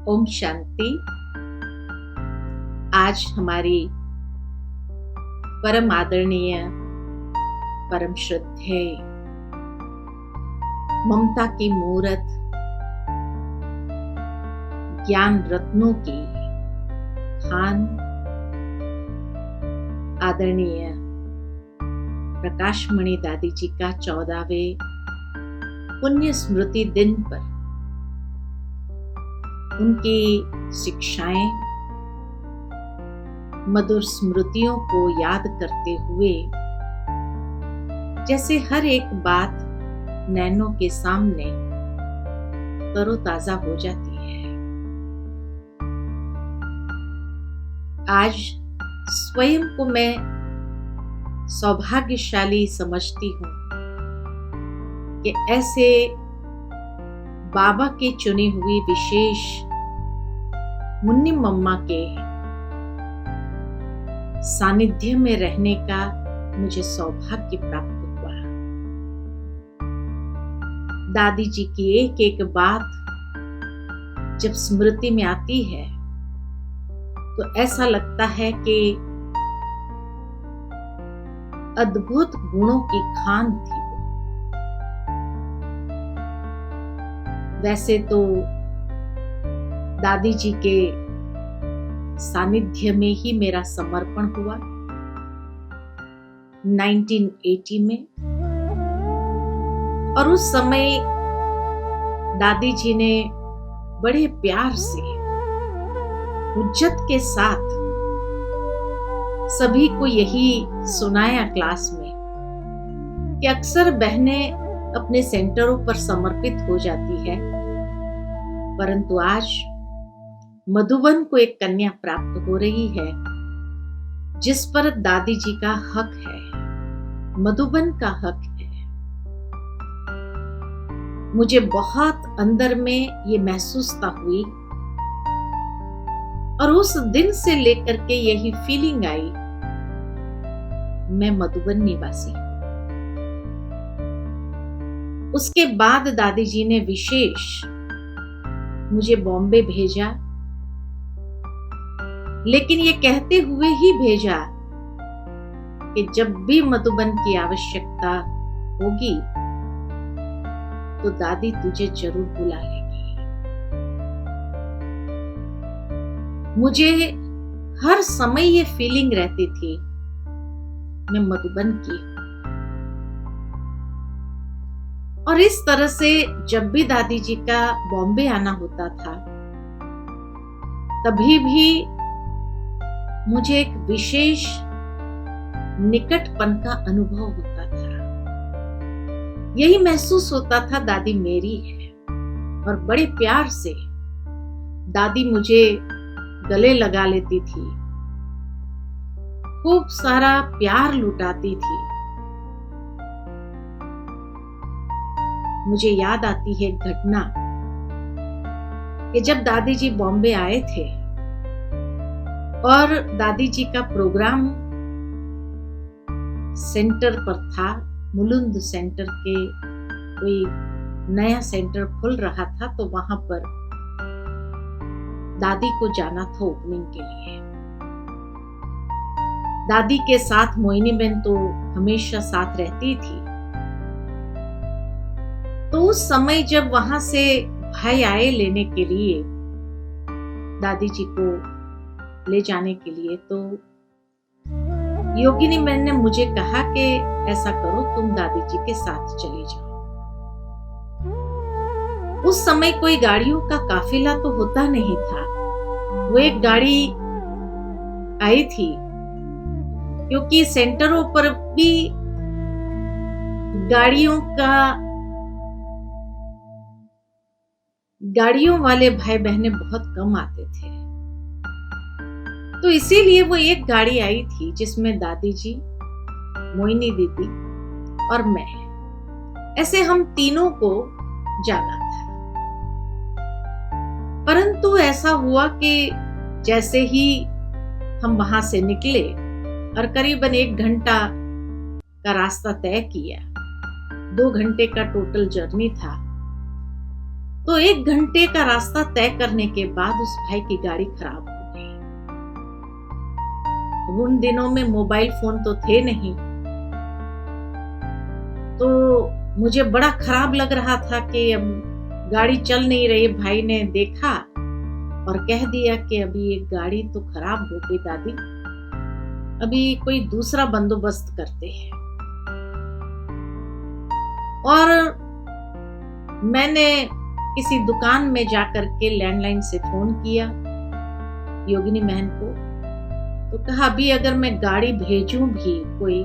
ओम शांति। आज हमारी परम आदरणीय, परम श्रद्धेय, ममता की मूरत, ज्ञान रत्नों की खान, आदरणीय प्रकाशमणि दादी जी का 14वें पुण्य स्मृति दिन पर उनकी शिक्षाएं, मधुर स्मृतियों को याद करते हुए जैसे हर एक बात नैनों के सामने तरोताजा हो जाती है। आज स्वयं को मैं सौभाग्यशाली समझती हूँ कि ऐसे बाबा की चुनी हुई विशेष मुन्नी मम्मा के सानिध्य में रहने का मुझे सौभाग्य प्राप्त हुआ। दादी जी की एक एक बात जब स्मृति में आती है तो ऐसा लगता है कि अद्भुत गुणों की खान थी। वैसे तो दादी जी के सानिध्य में ही मेरा समर्पण हुआ 1980 में, और उस समय दादी जी ने बड़े प्यार से, हुज्जत के साथ सभी को यही सुनाया क्लास में कि अक्सर बहनें अपने सेंटरों पर समर्पित हो जाती है, परंतु आज मधुबन को एक कन्या प्राप्त हो रही है जिस पर दादी जी का हक है, मधुबन का हक है। मुझे बहुत अंदर में ये महसूसता हुई और उस दिन से लेकर के यही फीलिंग आई, मैं मधुबन निवासी। उसके बाद दादी जी ने विशेष मुझे बॉम्बे भेजा, लेकिन ये कहते हुए ही भेजा कि जब भी मधुबन की आवश्यकता होगी तो दादी तुझे जरूर बुला लेगी। मुझे हर समय ये फीलिंग रहती थी मैं मधुबन की, और इस तरह से जब भी दादी जी का बॉम्बे आना होता था तभी भी मुझे एक विशेष निकटपन का अनुभव होता था। यही महसूस होता था दादी मेरी है, और बड़े प्यार से दादी मुझे गले लगा लेती थी, खूब सारा प्यार लुटाती थी। मुझे याद आती है एक घटना कि जब दादी जी बॉम्बे आए थे और दादी जी का प्रोग्राम सेंटर पर था, मुलुंद सेंटर के कोई नया सेंटर खुल रहा था, तो वहां पर दादी को जाना था ओपनिंग के लिए। दादी के साथ मोहिनी बहन तो हमेशा साथ रहती थी। तो उस समय जब वहां से भाई आए लेने के लिए, दादी जी को ले जाने के लिए, तो योगिनी बहन ने मुझे कहा कि ऐसा करो तुम दादी जी के साथ चली जाओ। उस समय कोई गाड़ियों का काफिला तो होता नहीं था, वो एक गाड़ी आई थी क्योंकि सेंटरों पर भी गाड़ियों वाले भाई बहने बहुत कम आते थे, तो इसीलिए वो एक गाड़ी आई थी जिसमें दादी जी, मोहिनी दीदी और मैं, ऐसे हम तीनों को जाना था। परंतु ऐसा हुआ कि जैसे ही हम वहां से निकले और करीबन 1 घंटा का रास्ता तय किया, 2 घंटे का टोटल जर्नी था, तो 1 घंटे का रास्ता तय करने के बाद उस भाई की गाड़ी खराब हो गई। उन दिनों में मोबाइल फोन तो थे नहीं, तो मुझे बड़ा खराब लग रहा था कि अब गाड़ी चल नहीं रही। भाई ने देखा और कह दिया कि अभी ये गाड़ी तो खराब हो गई दादी, अभी कोई दूसरा बंदोबस्त करते हैं। और मैंने किसी दुकान में जाकर के लैंडलाइन से फोन किया योगिनी बहन को, तो कहा अभी अगर मैं गाड़ी भेजूं भी कोई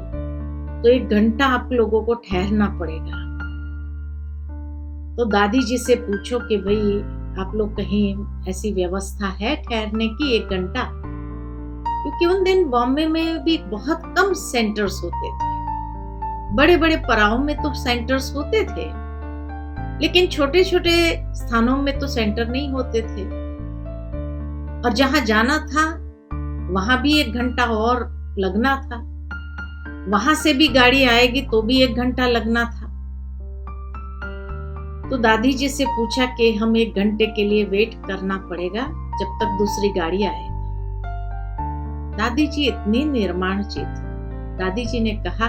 तो 1 घंटा आप लोगों को ठहरना पड़ेगा। तो दादी जी से पूछो कि भाई आप लोग कहीं ऐसी व्यवस्था है ठहरने की 1 घंटा, क्योंकि उन दिन बॉम्बे में भी बहुत कम सेंटर्स होते थे। बड़े बड़े पड़ाव में तो सेंटर्स होते थे, लेकिन छोटे छोटे स्थानों में तो सेंटर नहीं होते थे। और जहां जाना था वहां भी 1 घंटा और लगना था, वहां से भी गाड़ी आएगी तो भी 1 घंटा लगना था। तो दादी जी से पूछा कि हम 1 घंटे के लिए वेट करना पड़ेगा जब तक दूसरी गाड़ी आएगी। दादी जी इतनी निर्माणचित, दादी जी ने कहा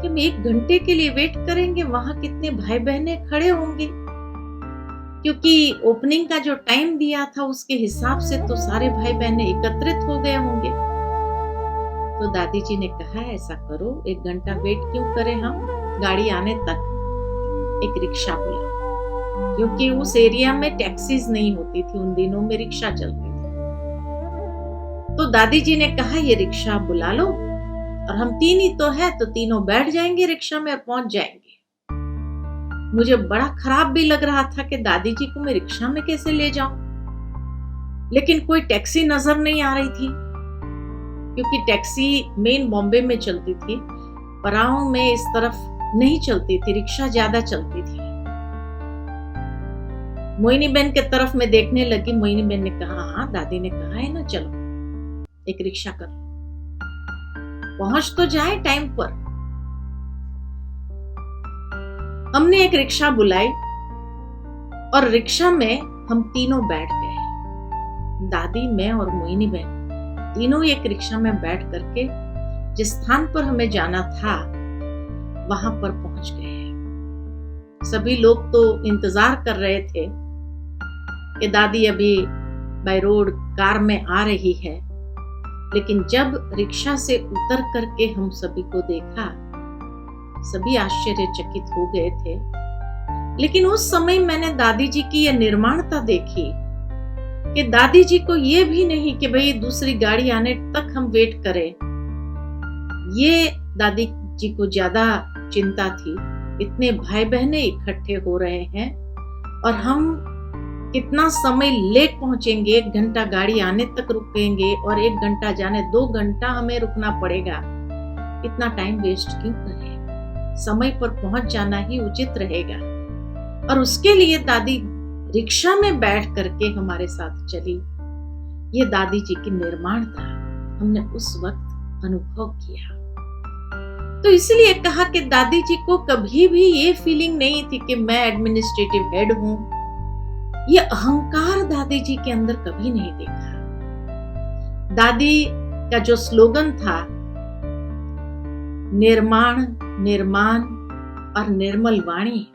कि हम 1 घंटे के लिए वेट करेंगे, वहां कितने भाई बहने खड़े होंगे, क्योंकि ओपनिंग का जो टाइम दिया था उसके हिसाब से तो सारे भाई बहने एकत्रित हो गए होंगे। तो दादी जी ने कहा ऐसा करो 1 घंटा वेट क्यों करें, हम गाड़ी आने तक एक रिक्शा बुलाओ, क्योंकि उस एरिया में टैक्सीज नहीं होती थी, उन दिनों में रिक्शा चलती थी। तो दादी जी ने कहा ये रिक्शा बुला लो, और हम 3 ही तो है, तो तीनों बैठ जाएंगे रिक्शा में और पहुंच जाएंगे। मुझे बड़ा खराब भी लग रहा था कि दादी जी को मैं रिक्शा में कैसे ले जाऊं, लेकिन कोई टैक्सी नजर नहीं आ रही थी, क्योंकि टैक्सी मेन बॉम्बे में चलती थी, पराओं में इस तरफ नहीं चलती थी, रिक्शा ज्यादा चलती थी। मोहिनी बहन के तरफ में देखने लगी। मोहिनी बहन ने कहा हाँ दादी ने कहा है ना, चलो एक रिक्शा कर, पहुंच तो जाए टाइम पर। हमने एक रिक्शा बुलाई और रिक्शा में हम तीनों बैठ गए, दादी, मैं और मोहिनी बहन, तीनों एक रिक्शा में बैठ करके जिस स्थान पर हमें जाना था वहां पर पहुंच गए। सभी लोग तो इंतजार कर रहे थे कि दादी अभी बाय रोड कार में आ रही है, लेकिन जब रिक्शा से उतर करके हम सभी को देखा, सभी आश्चर्यचकित हो गए थे। लेकिन उस समय मैंने दादी जी की यह निर्माणता देखी कि दादी जी को ये भी नहीं कि भाई दूसरी गाड़ी आने तक हम वेट करें, ये दादी जी को ज्यादा चिंता थी। इतने भाई बहने इकट्ठे हो रहे हैं और हम कितना समय लेट पहुंचेंगे, 1 घंटा गाड़ी आने तक रुकेंगे और 1 घंटा जाने 2 घंटा हमें रुकना पड़ेगा, इतना टाइम वेस्ट क्यों करें, समय पर पहुंच जाना ही उचित रहेगा। और उसके लिए दादी रिक्शा में बैठ करके हमारे साथ चली। ये दादी जी की निर्माण था, हमने उस वक्त अनुभव किया। तो इसलिए कहा कि दादी जी को कभी भी ये फीलिंग नहीं थी कि मैं एडमिनिस्ट्रेटिव हेड हूं, ये अहंकार दादी जी के अंदर कभी नहीं देखा। दादी का जो स्लोगन था, निर्माण, निर्माण और निर्मल वाणी,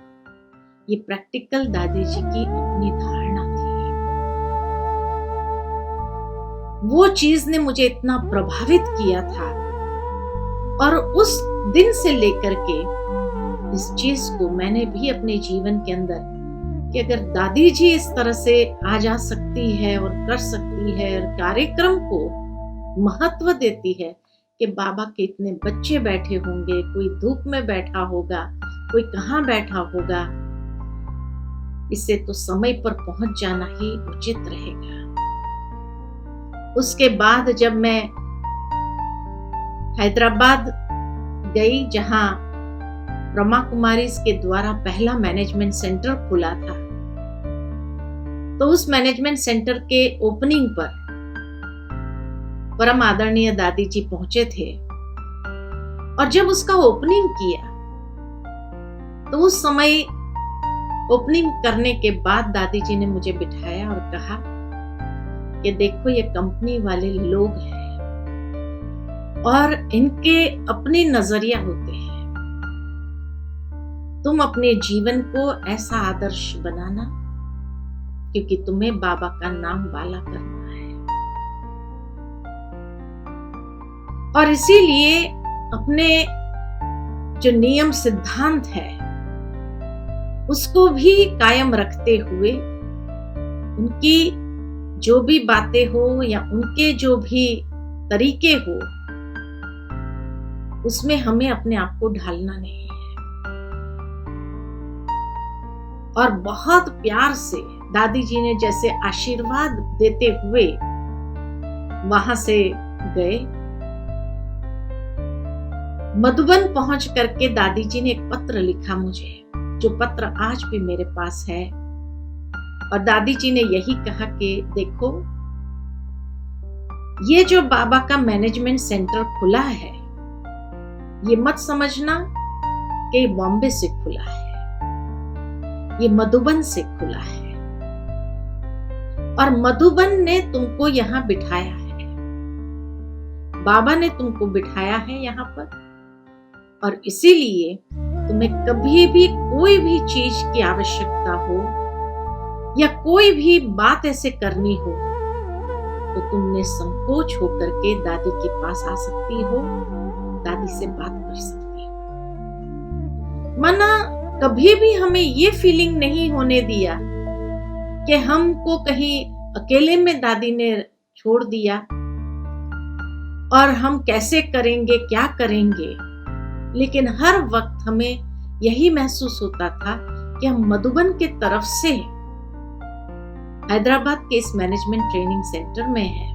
ये प्रैक्टिकल दादी जी की अपनी धारणा थी। वो चीज ने मुझे इतना प्रभावित किया था, और उस दिन से लेकर के इस चीज को मैंने भी अपने जीवन के अंदर, कि अगर दादी जी इस तरह से आ जा सकती है और कर सकती है और कार्यक्रम को महत्व देती है कि बाबा के इतने बच्चे बैठे होंगे, कोई धूप में बैठा होगा, कोई कहाँ बैठा होगा, इससे तो समय पर पहुंच जाना ही उचित रहेगा। उसके बाद जब मैं हैदराबाद गई, जहां ब्रह्मा कुमारी के द्वारा पहला मैनेजमेंट सेंटर खुला था, तो उस मैनेजमेंट सेंटर के ओपनिंग पर परम आदरणीय दादी जी पहुंचे थे। और जब उसका ओपनिंग किया तो उस समय ओपनिंग करने के बाद दादी जी ने मुझे बिठाया और कहा कि देखो ये कंपनी वाले लोग हैं और इनके अपने नजरिया होते हैं। तुम अपने जीवन को ऐसा आदर्श बनाना क्योंकि तुम्हें बाबा का नाम वाला करना है। और इसीलिए अपने जो नियम सिद्धांत है उसको भी कायम रखते हुए उनकी जो भी बातें हो या उनके जो भी तरीके हो उसमें हमें अपने आप को ढालना नहीं है। और बहुत प्यार से दादी जी ने जैसे आशीर्वाद देते हुए वहां से गए। मधुबन पहुंच करके दादी जी ने एक पत्र लिखा मुझे, जो पत्र आज भी मेरे पास है। और दादी जी ने यही कहा कि देखो ये जो बाबा का मैनेजमेंट सेंटर खुला है ये मत समझना कि ये बॉम्बे से खुला है, ये मधुबन से खुला है। और मधुबन ने तुमको यहां बिठाया है, बाबा ने तुमको बिठाया है यहां पर। और इसीलिए तुम्हें कभी भी कोई भी चीज की आवश्यकता हो या कोई भी बात ऐसे करनी हो तो तुमने संकोच होकर के दादी के पास आ सकती हो, दादी से बात कर सकती हो। मना कभी भी हमें ये फीलिंग नहीं होने दिया कि हमको कहीं अकेले में दादी ने छोड़ दिया और हम कैसे करेंगे, क्या करेंगे। लेकिन हर वक्त हमें यही महसूस होता था कि हम मधुबन के तरफ से हैदराबाद के इस मैनेजमेंट ट्रेनिंग सेंटर में हैं।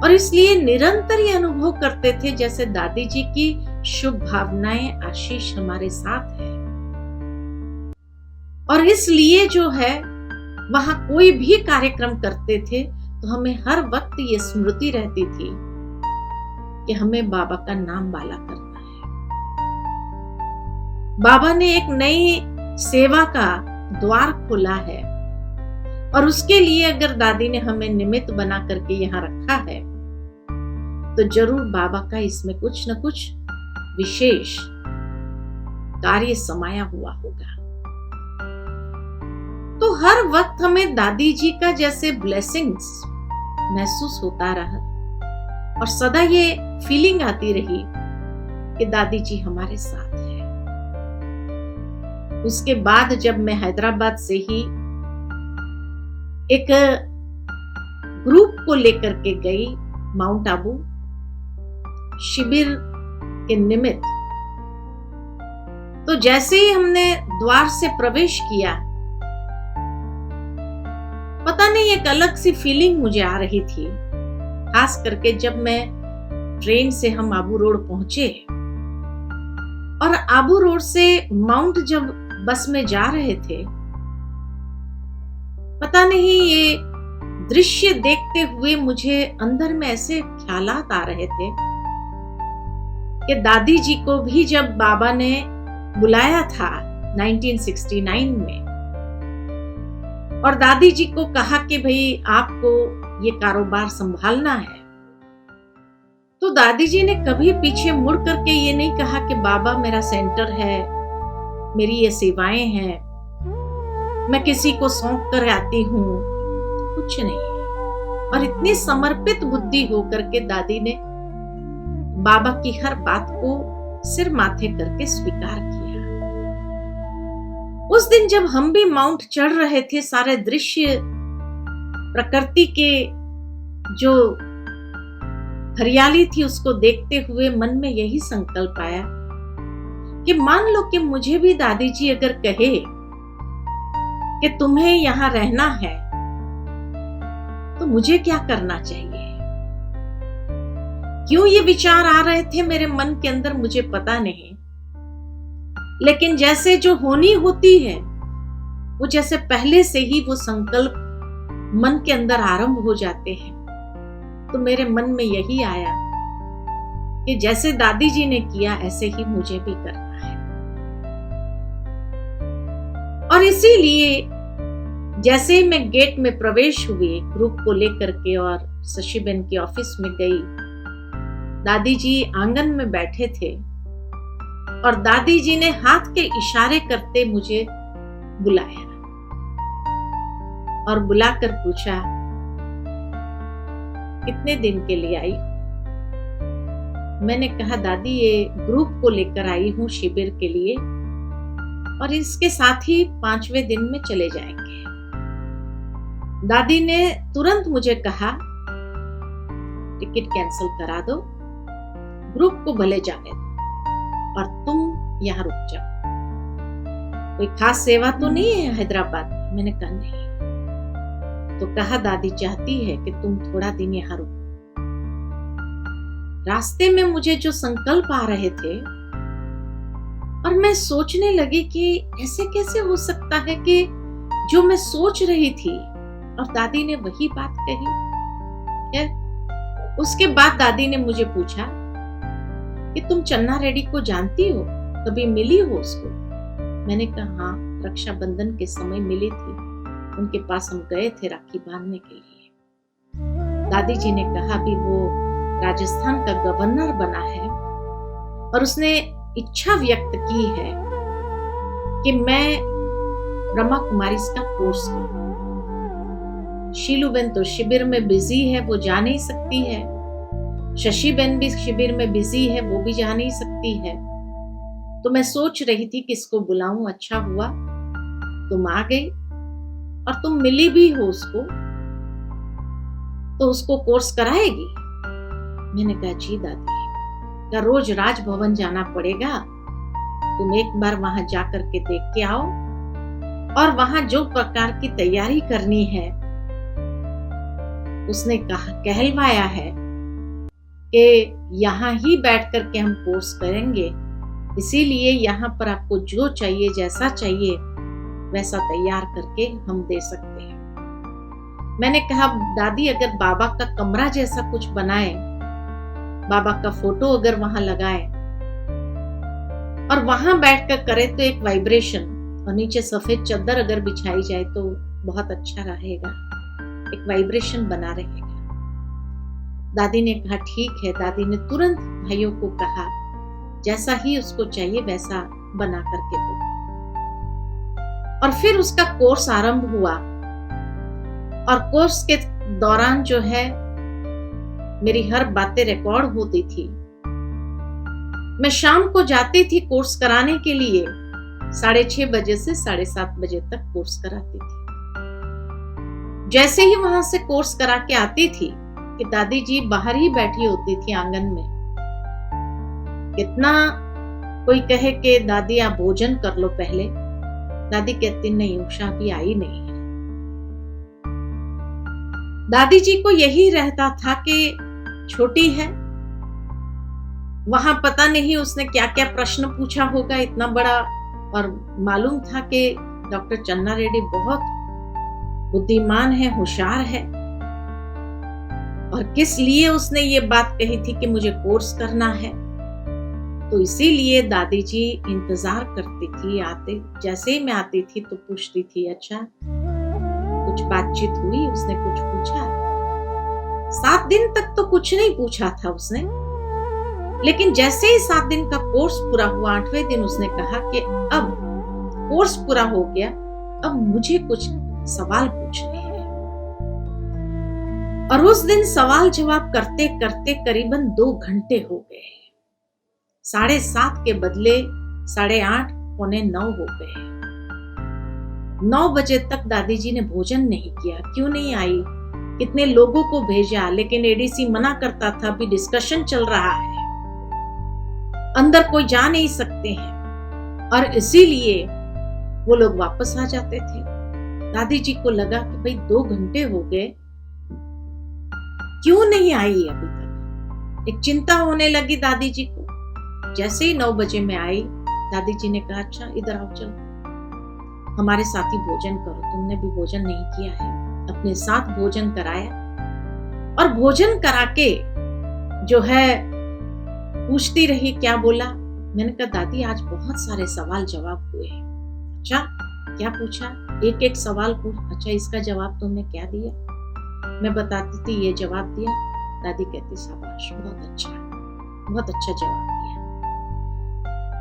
और इसलिए निरंतर ये अनुभव करते थे जैसे दादी जी की शुभ भावनाएं, आशीष हमारे साथ है। और इसलिए जो है वहां कोई भी कार्यक्रम करते थे तो हमें हर वक्त ये स्मृति रहती थी कि हमें बाबा का नाम वाला करना है। बाबा ने एक नई सेवा का द्वार खोला है और उसके लिए अगर दादी ने हमें निमित्त बना करके यहाँ रखा है तो जरूर बाबा का इसमें कुछ न कुछ विशेष कार्य समाया हुआ होगा। तो हर वक्त हमें दादी जी का जैसे ब्लेसिंग्स महसूस होता रहा और सदा ये फीलिंग आती रही कि दादी जी हमारे साथ है। उसके बाद जब मैं हैदराबाद से ही एक ग्रुप को लेकर के गई माउंट आबू शिविर के निमित्त, तो जैसे ही हमने द्वार से प्रवेश किया पता नहीं एक अलग सी फीलिंग मुझे आ रही थी। खास करके जब मैं ट्रेन से हम आबू रोड पहुंचे और आबू रोड से माउंट जब बस में जा रहे थे, पता नहीं ये दृश्य देखते हुए मुझे अंदर में ऐसे ख्यालात आ रहे थे कि दादी जी को भी जब बाबा ने बुलाया था 1969 में और दादी जी को कहा कि भाई आपको ये कारोबार संभालना है, तो दादी जी ने कभी पीछे मुड़ करके ये नहीं कहा कि बाबा मेरा सेंटर है, मेरी ये सेवाएं हैं, मैं किसी को सौंप कर आती हूँ, कुछ नहीं। और इतनी समर्पित बुद्धि होकर के दादी ने बाबा की हर बात को सिर माथे करके स्वीकार किया। उस दिन जब हम भी माउंट चढ़ रहे थे, सारे दृश्य प्रकृति के जो हरियाली थी उसको देखते हुए मन में यही संकल्प आया कि मान लो कि मुझे भी दादी जी अगर कहे कि तुम्हें यहां रहना है तो मुझे क्या करना चाहिए। क्यों ये विचार आ रहे थे मेरे मन के अंदर मुझे पता नहीं, लेकिन जैसे जो होनी होती है वो जैसे पहले से ही वो संकल्प मन के अंदर आरंभ हो जाते हैं। तो मेरे मन में यही आया कि जैसे दादी जी ने किया ऐसे ही मुझे भी करना है। और और इसीलिए जैसे ही मैं गेट में प्रवेश हुई ग्रुप को लेकर के और शशिबेन के ऑफिस में गई, दादी जी आंगन में बैठे थे और दादी जी ने हाथ के इशारे करते मुझे बुलाया और बुलाकर पूछा, कितने दिन के लिए आई? मैंने कहा, दादी ये ग्रुप को लेकर आई हूं शिविर के लिए और इसके साथ ही 5वें दिन में चले जाएंगे। दादी ने तुरंत मुझे कहा, टिकट कैंसिल करा दो, ग्रुप को भले जाने दो और तुम यहाँ रुक जाओ। कोई खास सेवा तो नहीं है हैदराबाद में? मैंने कहा नहीं। तो कहा, दादी चाहती है कि तुम थोड़ा दिन यहाँ रुको। रास्ते में मुझे जो संकल्प आ रहे थे और मैं सोचने लगी कि ऐसे कैसे हो सकता है कि जो मैं सोच रही थी और दादी ने वही बात कही है। उसके बाद दादी ने मुझे पूछा कि तुम चन्ना रेड्डी को जानती हो, कभी मिली हो उसको? मैंने कहा हाँ, रक्षाबंधन के समय मिली थी, उनके पास हम गए थे राखी बांधने के लिए। दादी जी ने कहा भी वो राजस्थान का गवर्नर बना है और उसने इच्छा व्यक्त की है कि मैं ब्रह्मा कुमारी का कोर्स करूं। शीलूबेन तो शिविर में बिजी है, वो जा नहीं सकती है। शशिबेन भी शिविर में बिजी है, वो भी जा नहीं सकती है। तो मैं सोच रही थी किसको बुलाऊं। अच्छा हुआ तुम आ गई और तुम मिली भी हो उसको, तो उसको कोर्स कराएगी? मैंने कहा जी दादी, क्या रोज राजभवन जाना पड़ेगा? तुम एक बार वहां जाकर के देख के आओ और वहां जो प्रकार की तैयारी करनी है उसने कहलवाया है कि यहाँ ही बैठ करके हम कोर्स करेंगे, इसीलिए यहाँ पर आपको जो चाहिए, जैसा चाहिए वैसा तैयार करके हम दे सकते हैं। मैंने कहा दादी, अगर बाबा का कमरा जैसा कुछ बनाए, बाबा का फोटो अगर वहां लगाए और वहां बैठकर करे तो एक वाइब्रेशन, और नीचे सफेद चादर अगर बिछाई जाए तो बहुत अच्छा रहेगा, एक वाइब्रेशन बना रहेगा। दादी ने कहा ठीक है। दादी ने तुरंत भाइयों को कहा जैसा ही उसको चाहिए वैसा बना करके दो। और फिर उसका कोर्स आरंभ हुआ और कोर्स के दौरान जो है मेरी हर बातें रिकॉर्ड होती थी। मैं शाम को जाती थी कोर्स कराने के लिए, 6:30 बजे से 7:30 बजे तक कोर्स कराती थी। जैसे ही वहां से कोर्स करा के आती थी कि दादी जी बाहर ही बैठी होती थी आंगन में। कितना कोई कहे कि दादी आप भोजन कर लो पहले, दादी कहती नहीं, उषा भी आई नहीं है। दादी जी को यही रहता था कि छोटी है, वहां पता नहीं उसने क्या क्या प्रश्न पूछा होगा इतना बड़ा, और मालूम था कि डॉक्टर चन्ना रेड्डी बहुत बुद्धिमान है, होशियार है, और किस लिए उसने ये बात कही थी कि मुझे कोर्स करना है। तो इसीलिए दादी जी इंतजार करती थी। आते जैसे ही मैं आती थी तो पूछती थी अच्छा कुछ बातचीत हुई, उसने कुछ पूछा? 7 दिन तक तो कुछ नहीं पूछा था उसने, लेकिन जैसे ही 7 दिन का कोर्स पूरा हुआ, 8वें दिन उसने कहा कि अब कोर्स पूरा हो गया, अब मुझे कुछ सवाल पूछने हैं। और उस दिन सवाल जवाब करते करते करीबन 2 घंटे हो गए। 7:30 के बदले 8:30 पौने 9 हो गए। 9 बजे तक दादी जी ने भोजन नहीं किया। क्यों नहीं आई? कितने लोगों को भेजा, लेकिन एडीसी मना करता था, अभी डिस्कशन चल रहा है, अंदर कोई जा नहीं सकते हैं, और इसीलिए वो लोग वापस आ जाते थे। दादी जी को लगा कि भाई 2 घंटे हो गए, क्यों नहीं आई अभी तक? एक चिंता होने लगी दादी जी को। जैसे ही 9 बजे में आई, दादी जी ने कहा अच्छा इधर आओ, चलो हमारे साथ ही भोजन करो, तुमने भी भोजन नहीं किया है। अपने साथ भोजन कराया और भोजन करा के जो है पूछती रही क्या बोला। मैंने कहा दादी आज बहुत सारे सवाल जवाब हुए। अच्छा क्या पूछा, एक एक सवाल पूछ, अच्छा इसका जवाब तुमने क्या दिया? मैं बताती थी ये जवाब दिया। दादी कहती शाबाश, बहुत अच्छा जवाब दिया।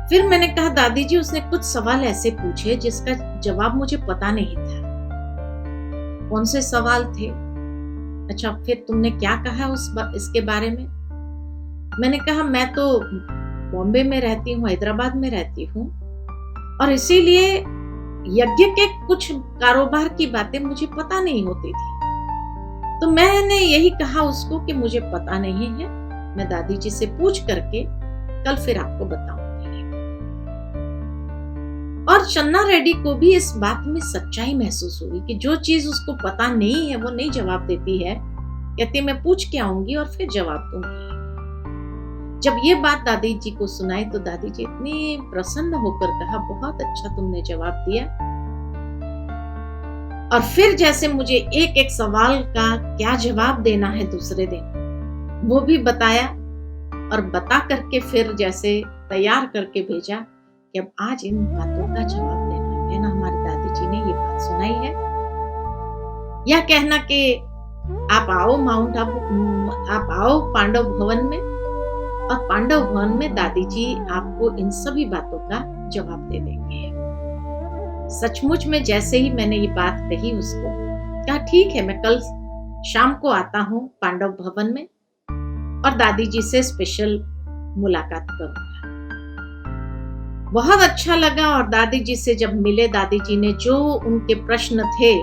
फिर मैंने कहा दादी जी उसने कुछ सवाल ऐसे पूछे जिसका जवाब मुझे पता नहीं था। कौन से सवाल थे? अच्छा फिर तुमने क्या कहा इसके बारे में? मैंने कहा मैं तो बॉम्बे में रहती हूँ, हैदराबाद में रहती हूँ, और इसीलिए यज्ञ के कुछ कारोबार की बातें मुझे पता नहीं होती थी। तो मैंने यही कहा उसको कि मुझे पता नहीं है, मैं दादी जी से पूछ करके कल फिर आपको बताऊंगी। और चन्ना रेड्डी को भी इस बात में सच्चाई महसूस हुई कि जो चीज उसको पता नहीं है वो नहीं जवाब देती है, कहती मैं पूछ के आऊंगी और फिर जवाब दूंगी। जब ये बात दादी जी को सुनाई तो दादी जी इतनी प्रसन्न होकर कहा बहुत अच्छा तुमने जवाब दिया। और फिर जैसे मुझे एक एक सवाल का क्या जवाब देना है दूसरे दिन वो भी बताया, और बता करके फिर जैसे तैयार करके भेजा कि अब आज इन बातों का जवाब देना है ना। हमारी दादी जी ने ये बात सुनाई है, या कहना कि आप आओ माउंट आबू, आप आओ पांडव भवन में, और पांडव भवन में दादी जी आपको इन सभी बातों का जवाब दे देंगे। सचमुच में जैसे ही मैंने ये बात कही उसको, कहा ठीक है मैं कल शाम को आता हूँ पांडव भवन में और दादी जी से स्पेशल मुलाकात करूंगा। बहुत अच्छा लगा, और दादी जी से जब मिले, दादी जी ने जो उनके प्रश्न थे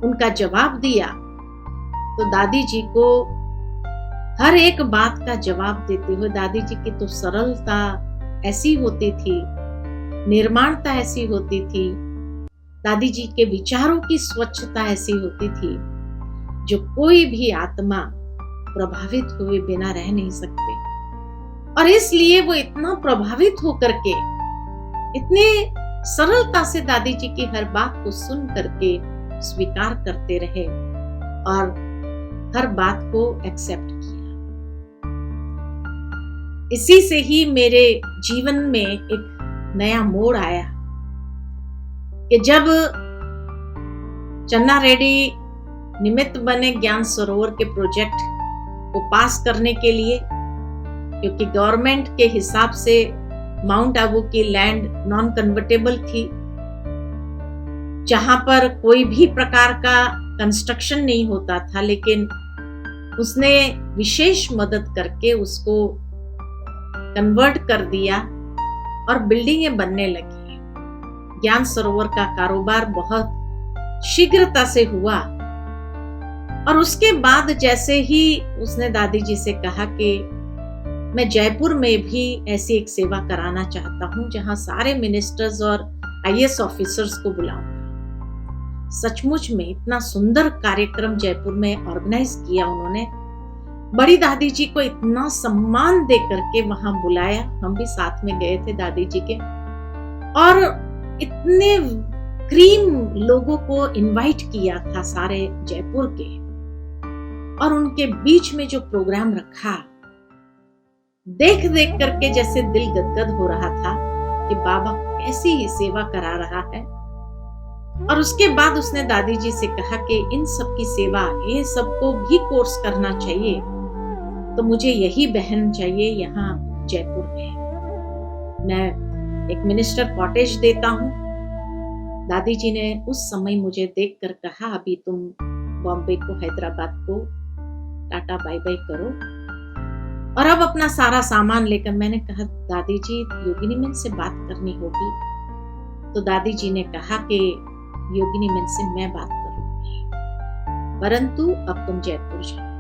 उनका जवाब दिया, तो दादी जी को हर एक बात का जवाब देते हुए, दादी जी की तो सरलता ऐसी होती थी, निर्माणता ऐसी होती थी, दादी जी के विचारों की स्वच्छता ऐसी होती थी जो कोई भी आत्मा प्रभावित हुए बिना रह नहीं सकते। और इसलिए वो इतना प्रभावित होकर के इतने सरलता से दादी जी की हर बात को सुन करके स्वीकार करते रहे और हर बात को एक्सेप्ट किया। इसी से ही मेरे जीवन में एक नया मोड़ आया कि जब चन्ना रेड्डी निमित्त बने ज्ञान सरोवर के प्रोजेक्ट को पास करने के लिए, क्योंकि गवर्नमेंट के हिसाब से माउंट आबू की लैंड नॉन कन्वर्टेबल थी, जहां पर कोई भी प्रकार का कंस्ट्रक्शन नहीं होता था, लेकिन उसने विशेष मदद करके उसको कन्वर्ट कर दिया और बिल्डिंगें बनने लगी। ज्ञान सरोवर का कारोबार बहुत शीघ्रता से हुआ, और उसके बाद जैसे ही उसने दादी जी से कहा कि मैं जयपुर में भी ऐसी एक सेवा कराना चाहता हूं जहां सारे मिनिस्टर्स और आईएएस ऑफिसर्स को बुलाऊंगा। सचमुच में इतना सुंदर कार्यक्रम जयपुर में ऑर्गेनाइज किया उन्होंने, बड़ी दादी जी को इतना सम्मान दे करके वहां बुलाया, हम भी साथ में गए थे दादी जी के, और इतने क्रीम लोगों को इनवाइट किया था सारे जयपुर के, और उनके बीच में जो प्रोग्राम रखा, देख देख करके जैसे दिल गदगद हो रहा था कि बाबा कैसी ही सेवा करा रहा है। और उसके बाद उसने दादी जी से कहा कि इन सब की सेवा, ये सबको भी कोर्स करना चाहिए, तो मुझे यही बहन चाहिए यहाँ जयपुर में, मैं एक मिनिस्टर कॉटेज देता हूँ। दादी जी ने उस समय मुझे देखकर कहा अभी तुम बॉम्बे को, हैदराबाद को टाटा बाय बाय करो और अब अपना सारा सामान लेकर। मैंने कहा दादी जी योगिनी मैम से बात करनी होगी, तो दादी जी ने कहा कि योगिनी मैम से मैं बात करूंगी, परंतु अब तुम जयपुर जाओ।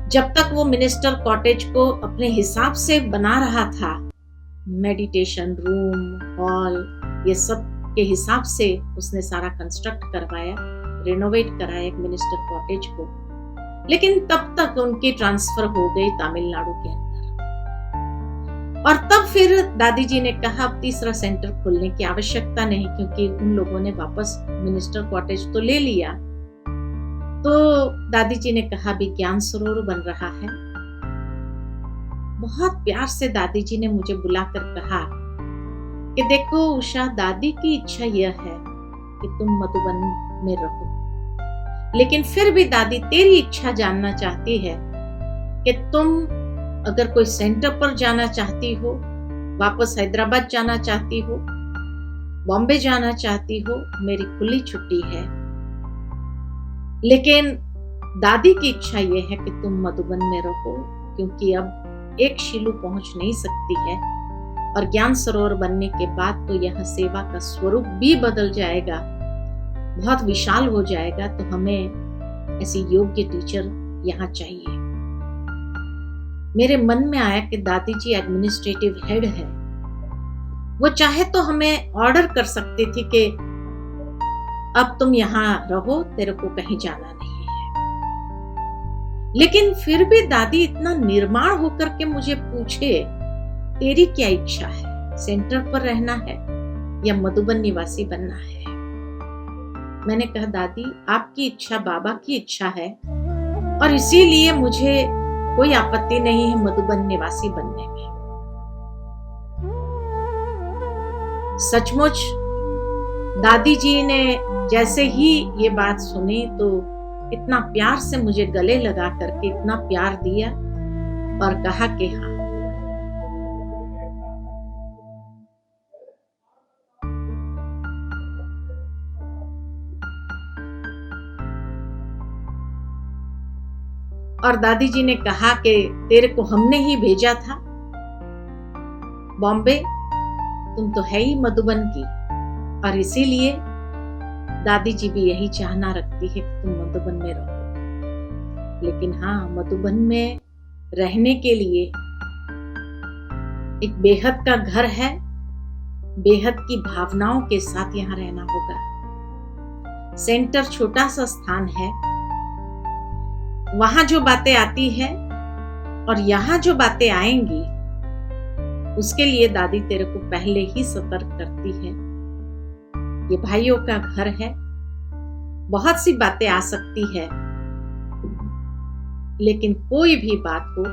जब तक वो मिनिस्टर कॉटेज को अपने हिसाब से बना रहा था, मेडिटेशन रूम, हॉल, ये सब के हिसाब से उसने सारा कंस्ट्रक्ट करवाया, रिनोवेट कराया एक मिनिस्टर कॉटेज को, लेकिन तब तक उनकी ट्रांसफर हो गई तमिलनाडु के अंदर। और तब फिर दादी जी ने कहा अब तीसरा सेंटर खोलने की आवश्यकता नहीं, क्योंकि उन लोगों ने वापस मिनिस्टर कॉटेज तो ले लिया। तो दादी जी ने कहा भी ज्ञान सरोवर बन रहा है। बहुत प्यार से दादी जी ने मुझे बुलाकर कहा कि देखो उषा, दादी की इच्छा यह है कि तुम मधुबन में रहो, लेकिन फिर भी दादी तेरी इच्छा जानना चाहती है कि तुम अगर कोई सेंटर पर जाना चाहती हो, वापस हैदराबाद जाना चाहती हो, बॉम्बे जाना चाहती हो, मेरी खुली छुट्टी है। लेकिन दादी की इच्छा यह है कि तुम मधुबन में रहो, क्योंकि अब एक शीलू पहुंच नहीं सकती है, और ज्ञान सरोवर बनने के बाद तो यह सेवा का स्वरूप भी बदल जाएगा, बहुत विशाल हो जाएगा। तो हमें ऐसी योग्य टीचर यहाँ चाहिए। मेरे मन में आया कि दादी जी एडमिनिस्ट्रेटिव हेड है, वो चाहे तो हमें ऑर्डर कर सकती थी कि अब तुम यहाँ रहो, तेरे को कहीं जाना नहीं है। लेकिन फिर भी दादी इतना निर्माण होकर के मुझे पूछे, तेरी क्या इच्छा है, सेंटर पर रहना है या मधुबन निवासी बनना है? मैंने कहा, दादी आपकी इच्छा बाबा की इच्छा है, और इसीलिए मुझे कोई आपत्ति नहीं है मधुबन निवासी बनने में। सचमुच दादी जी ने जैसे ही ये बात सुनी तो इतना प्यार से मुझे गले लगा करके इतना प्यार दिया और कहा कि हाँ। और दादी जी ने कहा कि तेरे को हमने ही भेजा था बॉम्बे, तुम तो है ही मधुबन की, और इसीलिए दादी जी भी यही चाहना रखती है कि तुम मधुबन में रहो। लेकिन हाँ, मधुबन में रहने के लिए एक बेहद का घर है, बेहद की भावनाओं के साथ यहाँ रहना होगा। सेंटर छोटा सा स्थान है, वहां जो बातें आती है और यहाँ जो बातें आएंगी, उसके लिए दादी तेरे को पहले ही सतर्क करती है। ये भाइयों का घर है, बहुत सी बातें आ सकती है, लेकिन कोई भी बात हो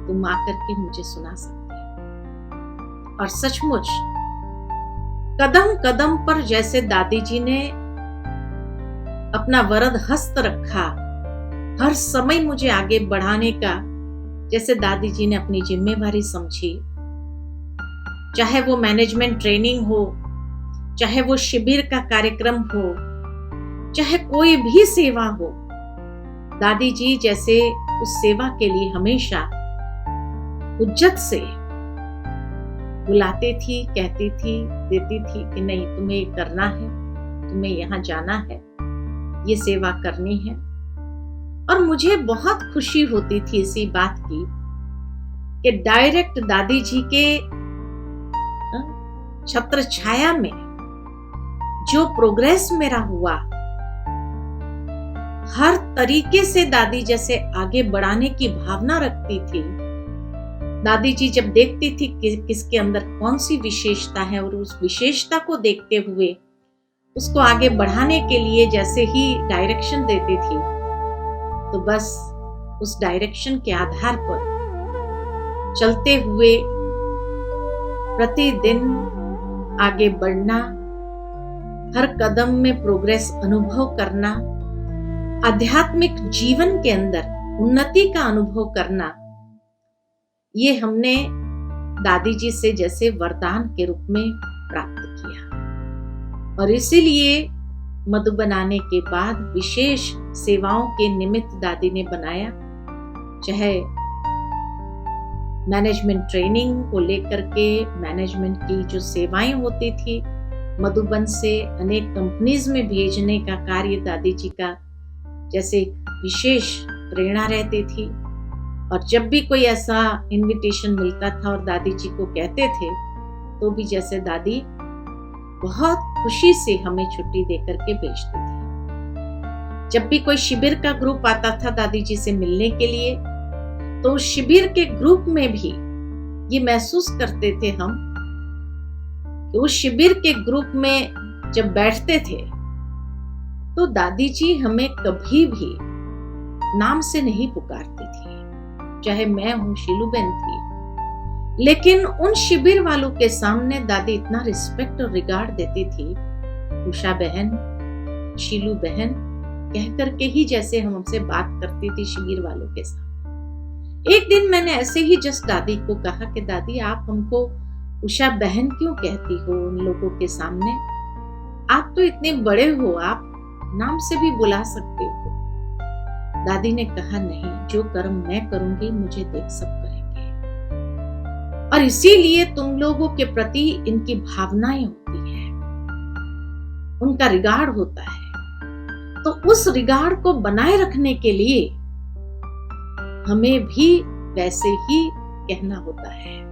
तुम आकर के मुझे सुना सकते हो। और सचमुच कदम कदम पर जैसे दादी जी ने अपना वरद हस्त रखा, हर समय मुझे आगे बढ़ाने का, जैसे दादी जी ने अपनी जिम्मेवारी समझी, चाहे वो मैनेजमेंट ट्रेनिंग हो, चाहे वो शिविर का कार्यक्रम हो, चाहे कोई भी सेवा हो, दादी जी जैसे उस सेवा के लिए हमेशा उज्जत से बुलाती थी, कहती थी, देती थी कि नहीं, तुम्हें ये करना है, तुम्हें यहाँ जाना है, ये सेवा करनी है। और मुझे बहुत खुशी होती थी इसी बात की कि डायरेक्ट दादी जी के छत्र छाया में जो प्रोग्रेस मेरा हुआ, हर तरीके से दादी जैसे आगे बढ़ाने की भावना रखती थी। दादी जी जब देखती थी कि किसके अंदर कौन सी विशेषता है, और उस विशेषता को देखते हुए उसको आगे बढ़ाने के लिए जैसे ही डायरेक्शन देती थी, तो बस उस डायरेक्शन के आधार पर चलते हुए प्रतिदिन आगे बढ़ना, हर कदम में प्रोग्रेस अनुभव करना, आध्यात्मिक जीवन के अंदर उन्नति का अनुभव करना, ये हमने दादी जी से जैसे वरदान के रूप में प्राप्त किया। और इसीलिए मधुबन आने के बाद विशेष सेवाओं के निमित्त दादी ने बनाया, चाहे मैनेजमेंट ट्रेनिंग को लेकर के मैनेजमेंट की जो सेवाएं होती थी, मधुबन से अनेक कंपनीज में भेजने का कार्य दादी जी का जैसे विशेष प्रेरणा रहती थी। और जब भी कोई ऐसा इनविटेशन मिलता था और दादी जी को कहते थे, तो भी जैसे दादी बहुत खुशी से हमें छुट्टी देकर के भेजती थी। जब भी कोई शिविर का ग्रुप आता था दादी जी से मिलने के लिए, तो उस शिविर के ग्रुप में भी ये महसूस करते थे हम कि उस शिविर के ग्रुप में जब बैठते थे तो दादी जी हमें कभी भी नाम से नहीं पुकारती थी। चाहे मैं हूं, शीलूबेन थी, लेकिन उन शिविर वालों के सामने दादी इतना रिस्पेक्ट और रिगार्ड देती थी, उषा बहन, शीलू बहन कह करके ही जैसे हमसे बात करती थी शिविर वालों के साथ। एक दिन मैंने ऐसे ही जस्ट दादी को कहा कि दादी आप हमको उषा बहन क्यों कहती हो उन लोगों के सामने? आप तो इतने बड़े हो, आप नाम से भी बुला सकते हो। दादी ने कहा नहीं, जो कर्म मैं करूंगी मुझे देख सब करेंगे, और इसीलिए तुम लोगों के प्रति इनकी भावनाएं होती है, उनका रिगार्ड होता है। तो उस रिगार्ड को बनाए रखने के लिए हमें भी वैसे ही कहना होता है।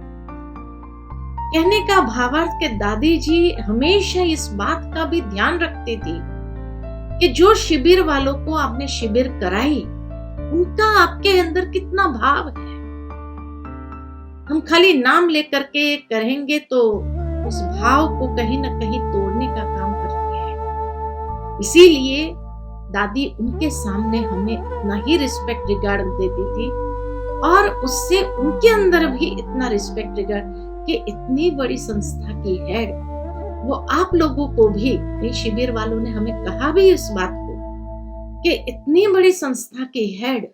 कहने का भावार्थ के दादी जी हमेशा इस बात का भी ध्यान रखती थी कि जो शिविर वालों को आपने शिविर कराई उनका आपके अंदर कितना भाव है। हम खाली नाम लेकर के करेंगे तो उस भाव को कहीं ना कहीं तोड़ने का काम करते हैं। इसीलिए दादी उनके सामने हमें इतना ही रिस्पेक्ट रिगार्ड देती थी, और उससे उनके अंदर भी इतना रिस्पेक्ट रिगार्ड कि इतनी बड़ी संस्था की हेड वो आप लोगों को भी, शिविर वालों ने हमें कहा भी इस बात को कि इतनी बड़ी संस्था की हेड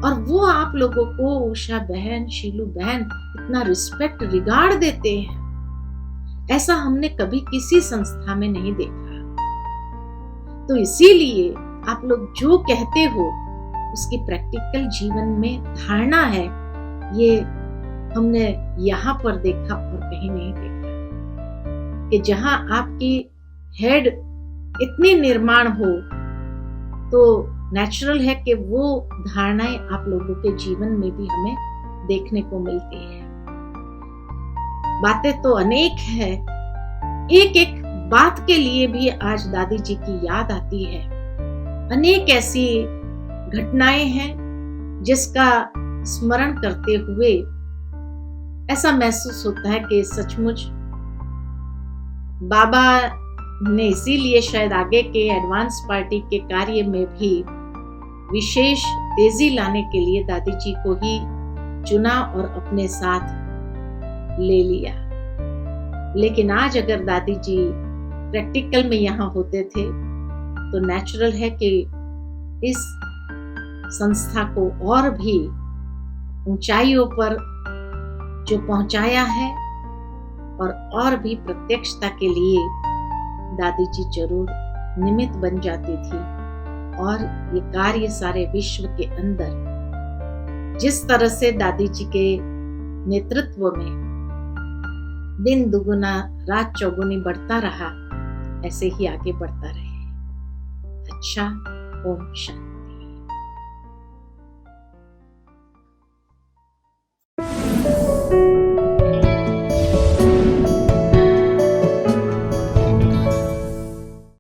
और वो आप लोगों को उषा बहन, शीलू बहन इतना रिस्पेक्ट रिगार्ड देते हैं, ऐसा हमने कभी किसी संस्था में नहीं देखा। तो इसीलिए आप लोग जो कहते हो उसकी प्रैक्टिकल जीवन में धारणा है, ये हमने यहाँ पर देखा और कहीं नहीं देखा कि जहां आपकी हेड इतनी निर्माण हो तो नेचुरल है कि वो धारणाएं आप लोगों के जीवन में भी हमें देखने को मिलती है। बातें तो अनेक है, एक एक बात के लिए भी आज दादी जी की याद आती है। अनेक ऐसी घटनाएं हैं जिसका स्मरण करते हुए ऐसा महसूस होता है कि सचमुच बाबा ने इसीलिए शायद आगे के एडवांस पार्टी के कार्य में भी विशेष तेजी लाने के लिए दादी जी को ही चुना और अपने साथ ले लिया। लेकिन आज अगर दादी जी प्रैक्टिकल में यहाँ होते थे तो नेचुरल है कि इस संस्था को और भी ऊंचाइयों पर जो पहुंचाया है और भी प्रत्यक्षता के लिए दादी जी जरूर निमित्त बन जाती थी। और ये कार्य सारे विश्व के अंदर जिस तरह से दादी जी के नेतृत्व में दिन दुगुना रात चौगुनी बढ़ता रहा, ऐसे ही आगे बढ़ता रहे। अच्छा, ओम शांति।